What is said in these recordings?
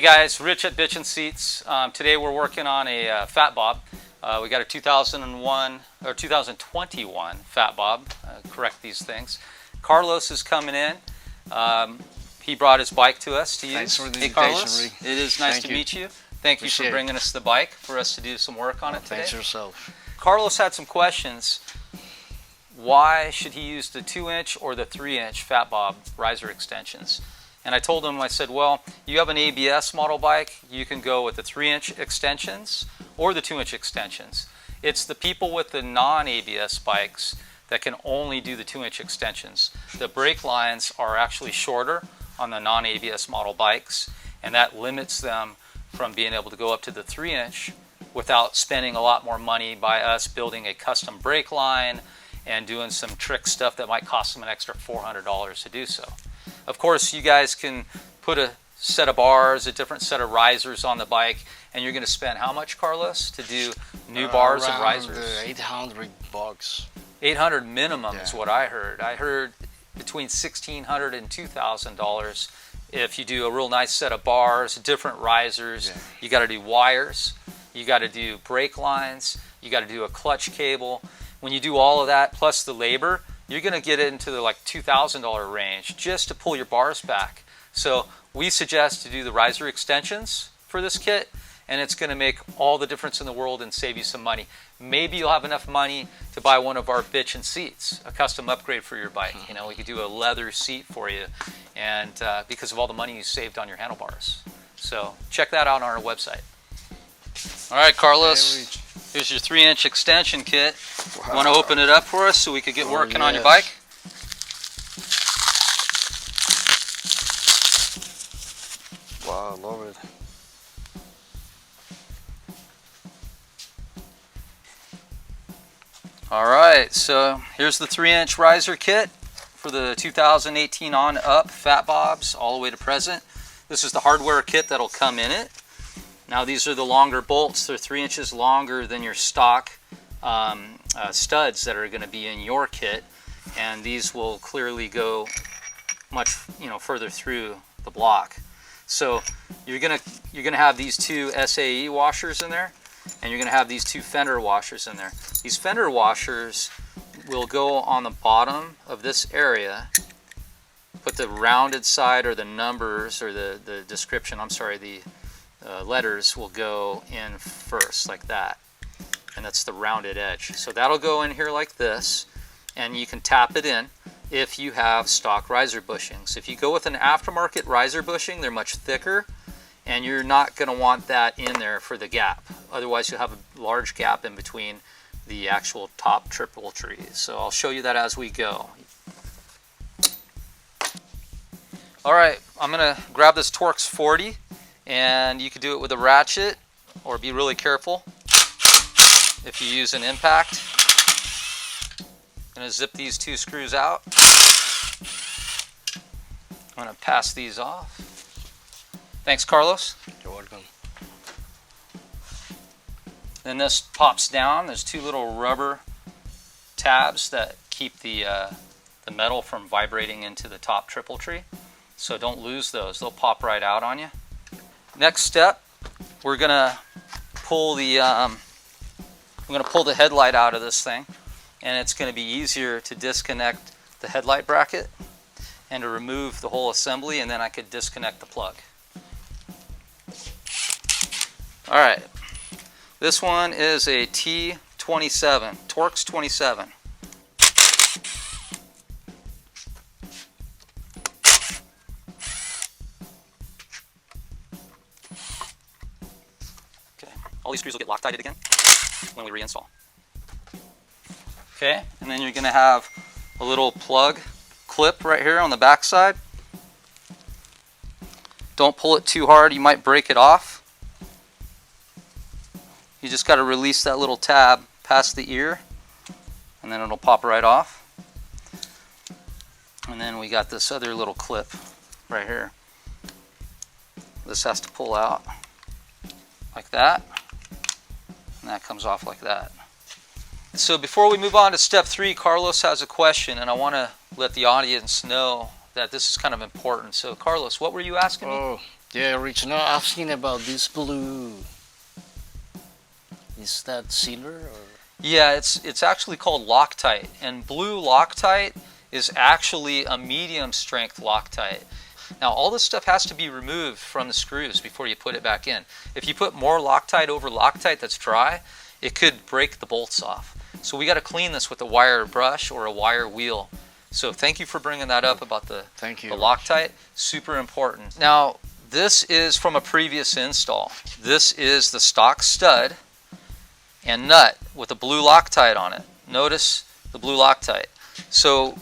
Hey guys, Rich at Bitchin' Seats. Today we're working on a Fat Bob. We got a 2001 or 2021 Fat Bob. Correct these things. Carlos is coming in. He brought his bike to us to use. Thanks for the hey invitation, Carlos, Rick. it is nice to meet you. Thank you for bringing us the bike for us to do some work on it today. Thanks yourself. Carlos had some questions. Why should he use the 2-inch or the 3-inch Fat Bob riser extensions? And I told him, I said, well, you have an ABS model bike, you can go with the 3-inch extensions or the 2-inch extensions. It's the people with the non-ABS bikes that can only do the 2-inch extensions. The brake lines are actually shorter on the non-ABS model bikes, and that limits them from being able to go up to the 3-inch without spending a lot more money by us building a custom brake line and doing some trick stuff that might cost them an extra $400 to do so. Of course, you guys can put a set of bars, a different set of risers on the bike, and you're going to spend how much, Carlos, to do new bars and risers? $800. 800 minimum Yeah. is what I heard. I heard between $1,600 and $2,000 if you do a real nice set of bars, different risers. Yeah. You got to do wires, you got to do brake lines, you got to do a clutch cable. When you do all of that plus the labor, you're going to get into the like $2,000 range just to pull your bars back. So we suggest to do the riser extensions for this kit, and it's going to make all the difference in the world and save you some money. Maybe you'll have enough money to buy one of our Bitchin' Seats, a custom upgrade for your bike. You know, we could do a leather seat for you, and because of all the money you saved on your handlebars. So check that out on our website. All right, Carlos. Here's your 3-inch extension kit. Wow. Want to open it up for us so we could get working on your bike? Wow, love it. All right, so here's the 3-inch riser kit for the 2018 on up Fat Bobs all the way to present. This is the hardware kit that'll come in it. Now these are the longer bolts. They're 3 inches longer than your stock studs that are going to be in your kit, and these will clearly go much further through the block. So you're gonna have these two SAE washers in there, and you're gonna have these two fender washers in there. These fender washers will go on the bottom of this area. Put the rounded side or the numbers or the description. I'm sorry, the letters will go in first like that, and that's the rounded edge. So that'll go in here like this, and you can tap it in if you have stock riser bushings. If you go with an aftermarket riser bushing, they're much thicker, and you're not going to want that in there for the gap. Otherwise you'll have a large gap in between the actual top triple trees. So I'll show you that as we go. Alright, I'm going to grab this Torx 40, and you could do it with a ratchet or be really careful if you use an impact. I'm going to zip these two screws out. I'm going to pass these off. Thanks, Carlos. You're welcome. Then this pops down. There's two little rubber tabs that keep the metal from vibrating into the top triple tree. So don't lose those. They'll pop right out on you. Next step, we're gonna pull the headlight out of this thing, and it's going to be easier to disconnect the headlight bracket and to remove the whole assembly, and then I could disconnect the plug. All right, this one is a T27, Torx 27. All these screws will get Loctited again when we reinstall. Okay, and then you're going to have a little plug clip right here on the back side. Don't pull it too hard, you might break it off. You just got to release that little tab past the ear, and then it'll pop right off. And then we got this other little clip right here. This has to pull out like that. And that comes off like that. So before we move on to step 3, Carlos has a question, and I want to let the audience know that this is kind of important. So Carlos, what were you asking me? Yeah, Rich, now I've seen about this blue. Is that sealer or? Yeah, it's actually called Loctite, and blue Loctite is actually a medium strength Loctite. Now all this stuff has to be removed from the screws before you put it back in. If you put more Loctite over Loctite that's dry, it could break the bolts off. So we got to clean this with a wire brush or a wire wheel. So thank you for bringing that up about the Loctite. Super important. Now this is from a previous install. This is the stock stud and nut with a blue Loctite on it. Notice the blue Loctite. So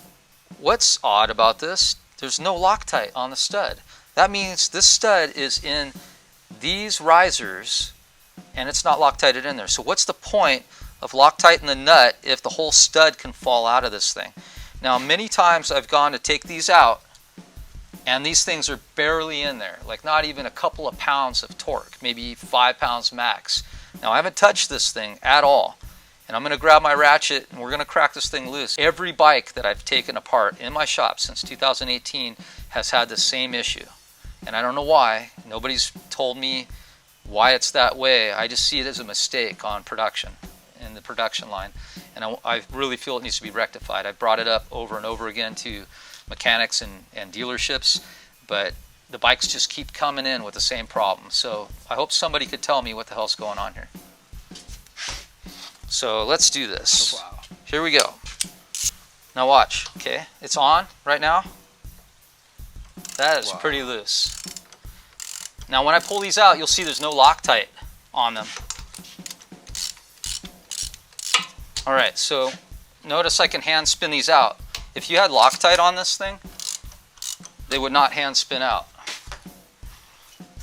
what's odd about this? There's no Loctite on the stud. That means this stud is in these risers and it's not Loctited in there. So what's the point of Loctite in the nut if the whole stud can fall out of this thing? Now many times I've gone to take these out and these things are barely in there, like not even a couple of pounds of torque, maybe 5 pounds max. Now I haven't touched this thing at all, and I'm going to grab my ratchet and we're going to crack this thing loose. Every bike that I've taken apart in my shop since 2018 has had the same issue, and I don't know why. Nobody's told me why it's that way. I just see it as a mistake on production, in the production line, and I really feel it needs to be rectified. I've brought it up over and over again to mechanics and dealerships, but the bikes just keep coming in with the same problem. So I hope somebody could tell me what the hell's going on here. So let's do this. Wow. Here we go. Now watch. Okay, it's on right now. That is pretty loose. Now when I pull these out, you'll see there's no Loctite on them. All right, so notice I can hand spin these out. If you had Loctite on this thing, they would not hand spin out.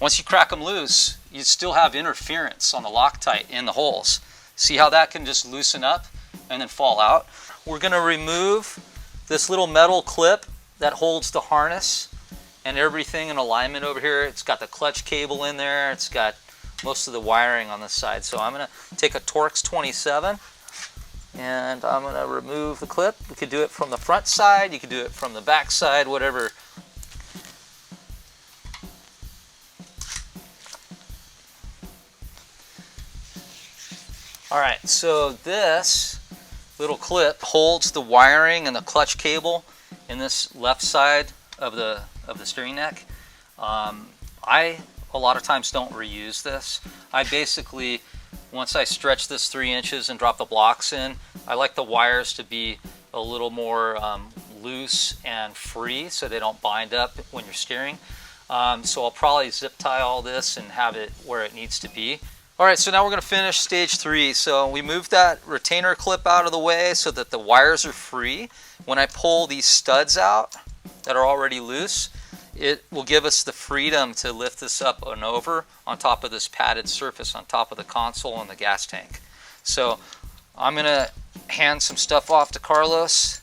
Once you crack them loose, you still have interference on the Loctite in the holes. See how that can just loosen up and then fall out? We're going to remove this little metal clip that holds the harness and everything in alignment over here. It's got the clutch cable in there. It's got most of the wiring on this side. So I'm going to take a Torx 27 and I'm going to remove the clip. You could do it from the front side, you could do it from the back side, whatever. All right, so this little clip holds the wiring and the clutch cable in this left side of the steering neck. I a lot of times don't reuse this. I basically, once I stretch this 3 inches and drop the blocks in, I like the wires to be a little more loose and free so they don't bind up when you're steering. So I'll probably zip tie all this and have it where it needs to be. All right, so now we're going to finish stage 3. So we moved that retainer clip out of the way so that the wires are free. When I pull these studs out that are already loose, it will give us the freedom to lift this up and over on top of this padded surface on top of the console and the gas tank. So I'm going to hand some stuff off to Carlos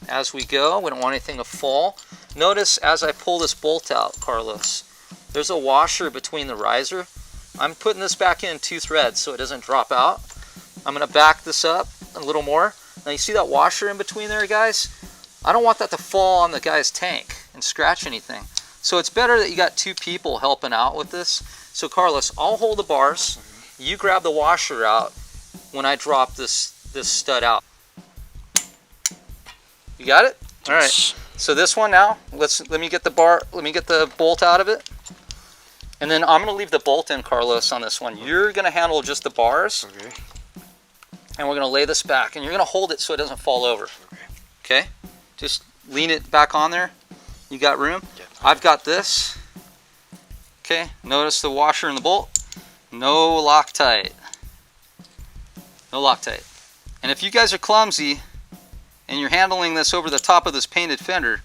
as we go. We don't want anything to fall. Notice as I pull this bolt out, Carlos, there's a washer between the riser. I'm putting this back in 2 threads so it doesn't drop out. I'm going to back this up a little more. Now you see that washer in between there, guys? I don't want that to fall on the guy's tank and scratch anything. So it's better that you got 2 people helping out with this. So Carlos, I'll hold the bars. You grab the washer out when I drop this stud out. You got it? All right. So this one now, let me get the bolt out of it. And then I'm going to leave the bolt in, Carlos, on this one. You're going to handle just the bars. Okay. And we're going to lay this back. And you're going to hold it so it doesn't fall over. Okay? Just lean it back on there. You got room? Yeah. I've got this. Okay? Notice the washer and the bolt. No Loctite. No Loctite. And if you guys are clumsy and you're handling this over the top of this painted fender,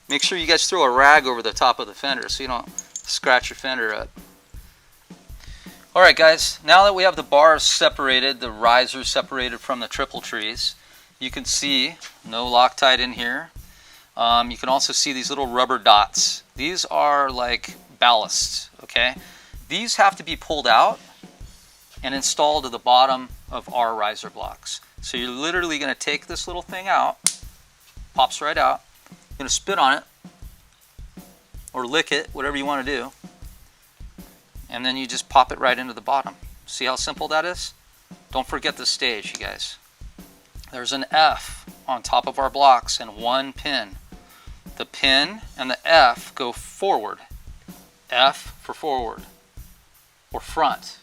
make sure you guys throw a rag over the top of the fender so you don't scratch your fender up. Alright guys, now that we have the bars separated, the risers separated from the triple trees, you can see no Loctite in here. You can also see these little rubber dots. These are like ballasts, okay? These have to be pulled out and installed to the bottom of our riser blocks. So you're literally going to take this little thing out, pops right out, you're going to spit on it, or lick it, whatever you want to do. And then you just pop it right into the bottom. See how simple that is? Don't forget the stage, you guys. There's an F on top of our blocks and one pin. The pin and the F go forward. F for forward or front.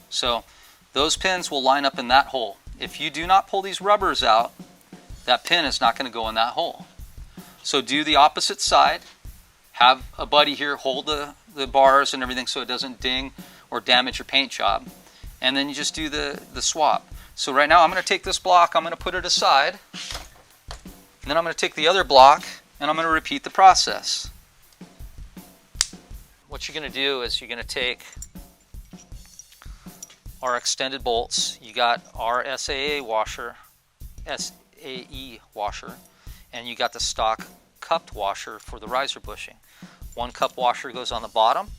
So those pins will line up in that hole. If you do not pull these rubbers out, that pin is not going to go in that hole. So do the opposite side. Have a buddy here hold the bars and everything so it doesn't ding or damage your paint job. And then you just do the swap. So right now I'm going to take this block, I'm going to put it aside. And then I'm going to take the other block and I'm going to repeat the process. What you're going to do is you're going to take our extended bolts. You got our SAE washer, and you got the stock cupped washer for the riser bushing. One cup washer goes on the bottom,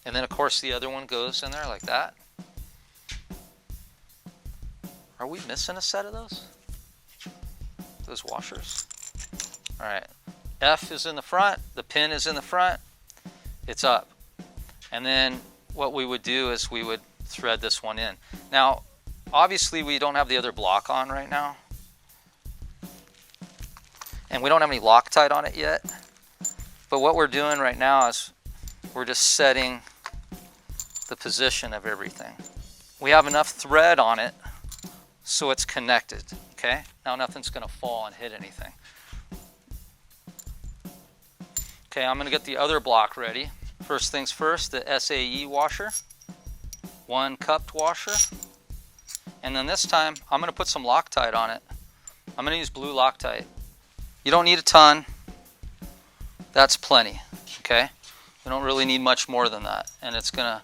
and then of course the other one goes in there like that. Are we missing a set of those washers? All right, F is in the front, the pin is in the front, it's up. And then what we would do is we would thread this one in. Now, obviously we don't have the other block on right now. And we don't have any Loctite on it yet. But what we're doing right now is we're just setting the position of everything. We have enough thread on it so it's connected, okay? Now nothing's gonna fall and hit anything. Okay, I'm gonna get the other block ready. First things first, the SAE washer, one cupped washer, and then this time I'm going to put some Loctite on it. I'm going to use blue Loctite. You don't need a ton, that's plenty, okay? You don't really need much more than that, and it's gonna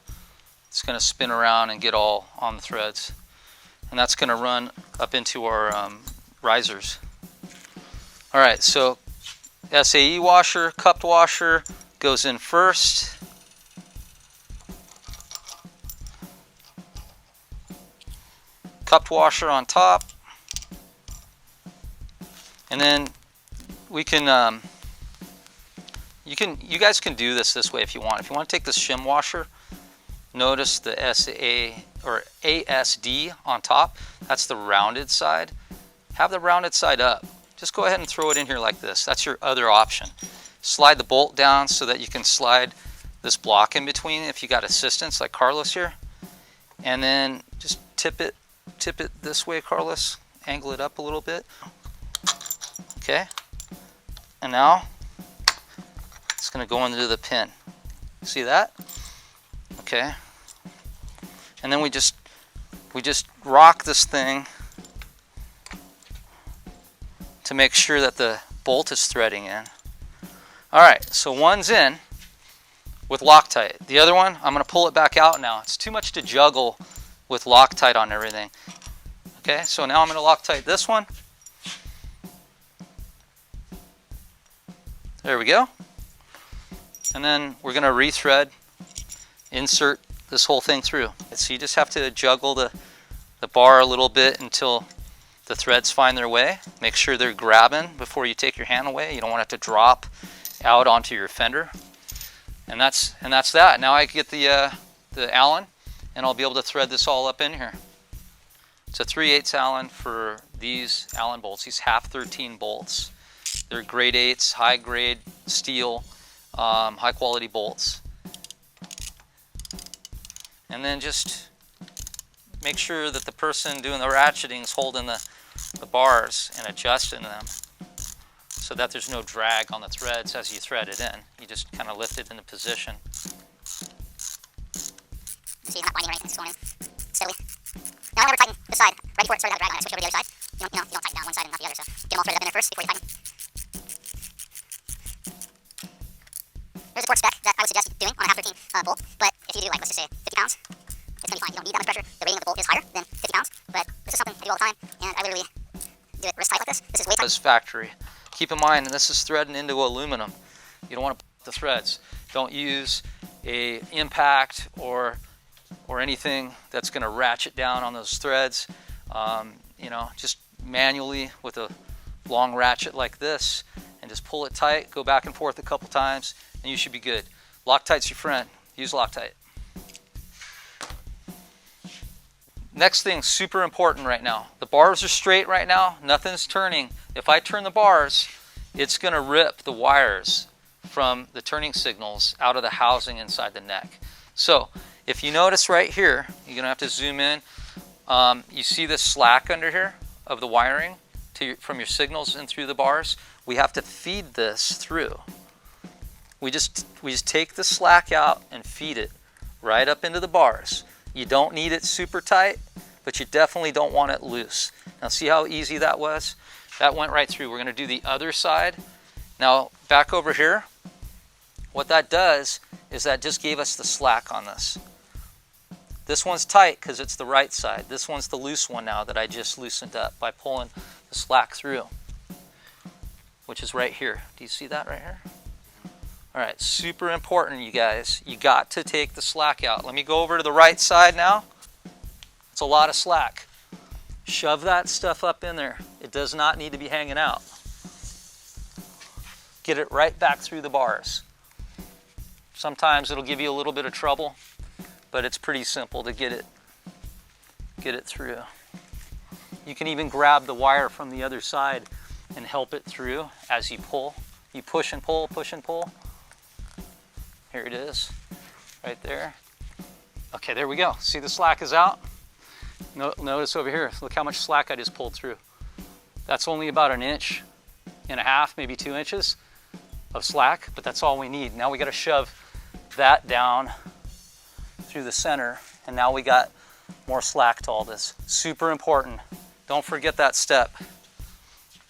spin around and get all on the threads, and that's going to run up into our risers. All right, so SAE washer, cupped washer, goes in first. Cupped washer on top. And then we can you guys can do this way if you want. If you want to take the shim washer, notice the SA or ASD on top. That's the rounded side. Have the rounded side up. Just go ahead and throw it in here like this. That's your other option. Slide the bolt down so that you can slide this block in between if you got assistance like Carlos here. And then just tip it this way, Carlos. Angle it up a little bit. Okay. And now it's going to go into the pin. See that? Okay. And then we just rock this thing to make sure that the bolt is threading in. All right, so one's in with Loctite. The other one, I'm going to pull it back out now. It's too much to juggle with Loctite on everything. Okay, so now I'm going to Loctite this one. There we go. And then we're going to rethread, insert this whole thing through. So you just have to juggle the bar a little bit until the threads find their way. Make sure they're grabbing before you take your hand away. You don't want it to drop out onto your fender. And that's that. Now I get the Allen, and I'll be able to thread this all up in here. It's a 3/8 Allen for these Allen bolts, these half 13 bolts. They're grade 8s, high grade steel, high quality bolts. And then just make sure that the person doing the ratcheting is holding the bars and adjusting them, so that there's no drag on the threads as you thread it in. You just kind of lift it into position. So you're not winding or anything, it's going in steadily. Now I never tighten this side. Right before it started out drag on it, I switch over to the other side. You don't tighten down one side and not the other, so get them all threaded up in there first before you tighten. There's a torque spec that I would suggest doing on a half 13 bolt, but if you do, like, let's just say 50 pounds, it's going to be fine. You don't need that much pressure. The rating of the bolt is higher than 50 pounds, but this is something I do all the time, and I literally do it wrist tight like this. This is way tight. This factory. Keep in mind, this is threading into aluminum. You don't want to put the threads. Don't use a impact or anything that's going to ratchet down on those threads. You know, just manually with a long ratchet like this, and just pull it tight, go back and forth a couple times, and you should be good. Loctite's your friend. Use Loctite. Next thing, super important right now. The bars are straight right now, nothing's turning. If I turn the bars, it's going to rip the wires from the turning signals out of the housing inside the neck. So if you notice right here, you're going to have to zoom in. You see this slack under here of the wiring from your signals in through the bars? We have to feed this through. We just take the slack out and feed it right up into the bars. You don't need it super tight, but you definitely don't want it loose. Now see how easy that was? That went right through. We're going to do the other side. Now back over here, what that does is that just gave us the slack on this. This one's tight because it's the right side. This one's the loose one now that I just loosened up by pulling the slack through, which is right here. Do you see that right here? All right, super important, you guys. You got to take the slack out. Let me go over to the right side now. It's a lot of slack. Shove that stuff up in there. It does not need to be hanging out. Get it right back through the bars. Sometimes it'll give you a little bit of trouble, but it's pretty simple to get it through. You can even grab the wire from the other side and help it through as you pull. You push and pull, push and pull. Here it is, right there. Okay, there we go. See the slack is out? Notice over here, look how much slack I just pulled through. That's only about 1.5 inches, maybe 2 inches of slack, but that's all we need. Now we got to shove that down through the center, and now we got more slack to all this. Super important. Don't forget that step.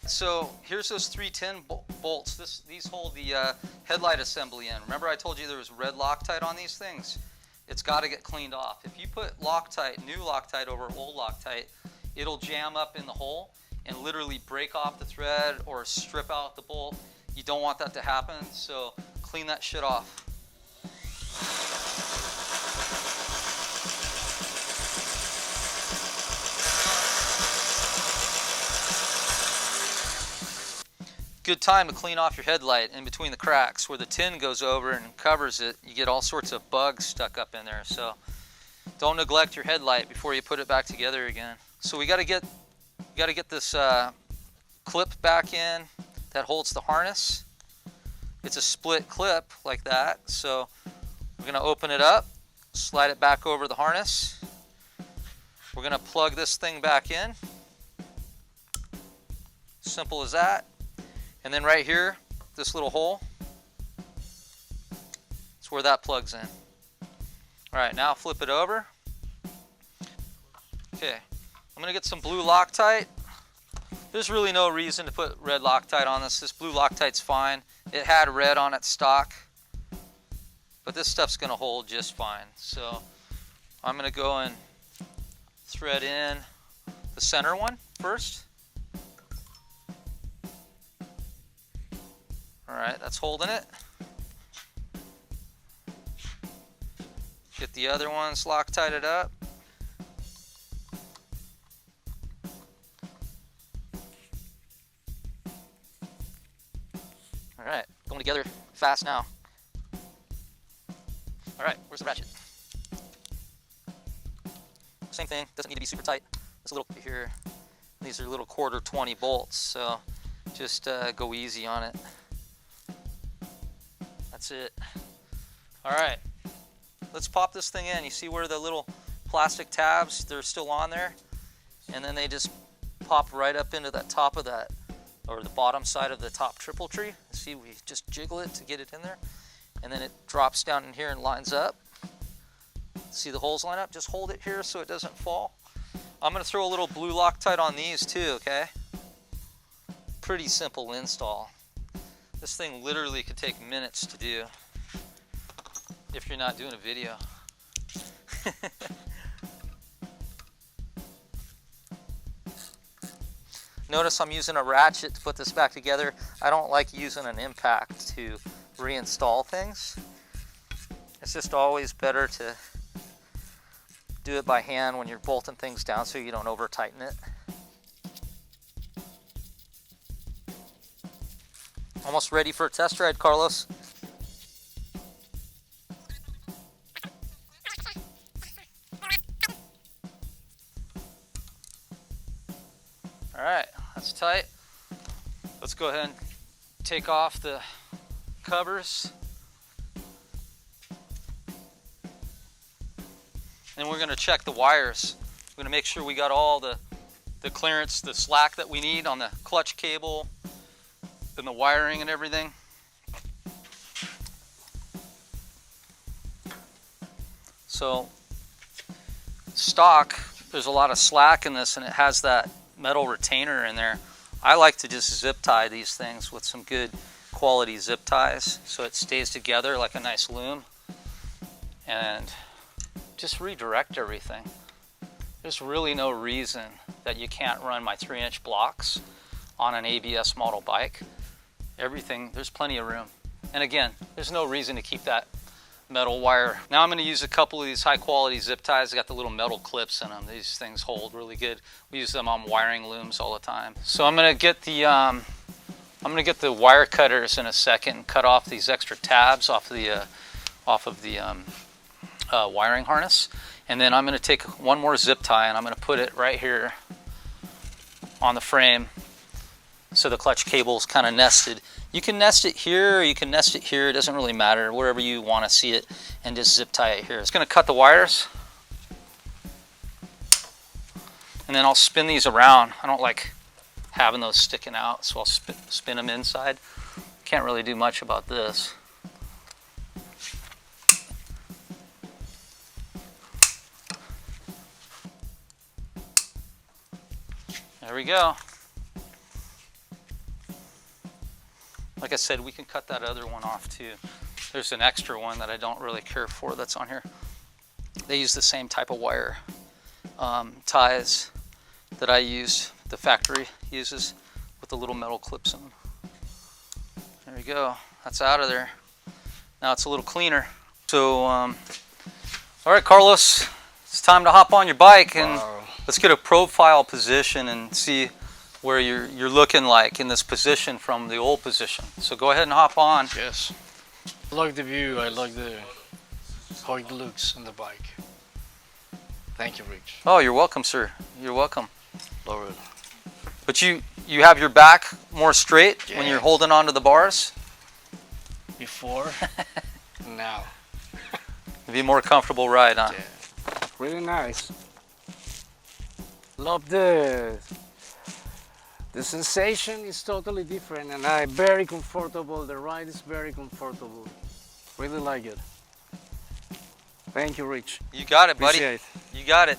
So here's those 310 bolts. These hold the headlight assembly in. Remember I told you there was red Loctite on these things? It's got to get cleaned off. If you put Loctite, new Loctite over old Loctite, it'll jam up in the hole and literally break off the thread or strip out the bolt. You don't want that to happen, so clean that shit off. Good time to clean off your headlight in between the cracks where the tin goes over and covers it. You get all sorts of bugs stuck up in there, so don't neglect your headlight before you put it back together again. So we got to get this clip back in that holds the harness. It's a split clip like that, so we're going to open it up, slide it back over the harness. We're going to plug this thing back in. Simple as that. And then right here, this little hole, that's where that plugs in. All right, now flip it over. Okay, I'm gonna get some blue Loctite. There's really no reason to put red Loctite on this. This blue Loctite's fine. It had red on its stock, but this stuff's gonna hold just fine. So I'm gonna go and thread in the center one first. All right, that's holding it. Get the other ones Loctited up. All right, going together fast now. All right, where's the ratchet? Same thing, doesn't need to be super tight. This little here, these are little 1/4 bolts, so just go easy on it. That's it. All right, let's pop this thing in. You see where the little plastic tabs, they're still on there, and then they just pop right up into that top of that, or the bottom side of the top triple tree. See, we just jiggle it to get it in there, and then it drops down in here and lines up. See the holes line up? Just hold it here so it doesn't fall. I'm gonna throw a little blue Loctite on these too, okay? Pretty simple install. This thing literally could take minutes to do if you're not doing a video. Notice I'm using a ratchet to put this back together. I don't like using an impact to reinstall things. It's just always better to do it by hand when you're bolting things down so you don't over tighten it. Almost ready for a test ride, Carlos. All right, that's tight. Let's go ahead and take off the covers. And we're gonna check the wires. We're gonna make sure we got all the clearance, the slack that we need on the clutch cable and the wiring and everything. So stock, there's a lot of slack in this and it has that metal retainer in there. I like to just zip tie these things with some good quality zip ties so it stays together like a nice loom, and just redirect everything. There's really no reason that you can't run my 3-inch blocks on an ABS model bike. Everything, there's plenty of room. And again, there's no reason to keep that metal wire. Now I'm going to use a couple of these high quality zip ties. They got the little metal clips in them. These things hold really good. We use them on wiring looms all the time. So I'm going to get the wire cutters in a second and cut off these extra tabs off of the wiring harness. And then I'm going to take one more zip tie and I'm going to put it right here on the frame so the clutch cable is kind of nested. You can nest it here or you can nest it here. It doesn't really matter, wherever you want to see it, and just zip tie it here. It's going to cut the wires. And then I'll spin these around. I don't like having those sticking out, so I'll spin them inside. Can't really do much about this. There we go. Like I said, we can cut that other one off too. There's an extra one that I don't really care for that's on here. They use the same type of wire ties that I use, the factory uses, with the little metal clips in them. There we go. That's out of there. Now it's a little cleaner. So, all right, Carlos, it's time to hop on your bike and let's get a profile position and see where you're looking like in this position from the old position. So go ahead and hop on. Yes. I like the view. I like how it looks on the bike. Thank you, Rich. Oh, you're welcome, sir. You're welcome. Lord. But you have your back more straight when you're Yes. holding onto the bars? Before, now. It'd be more comfortable ride, huh? Yeah. Really nice. Love the sensation is totally different, and I'm very comfortable. The ride is very comfortable. Really like it. Thank you, Rich. You got it, buddy. Appreciate it. You got it.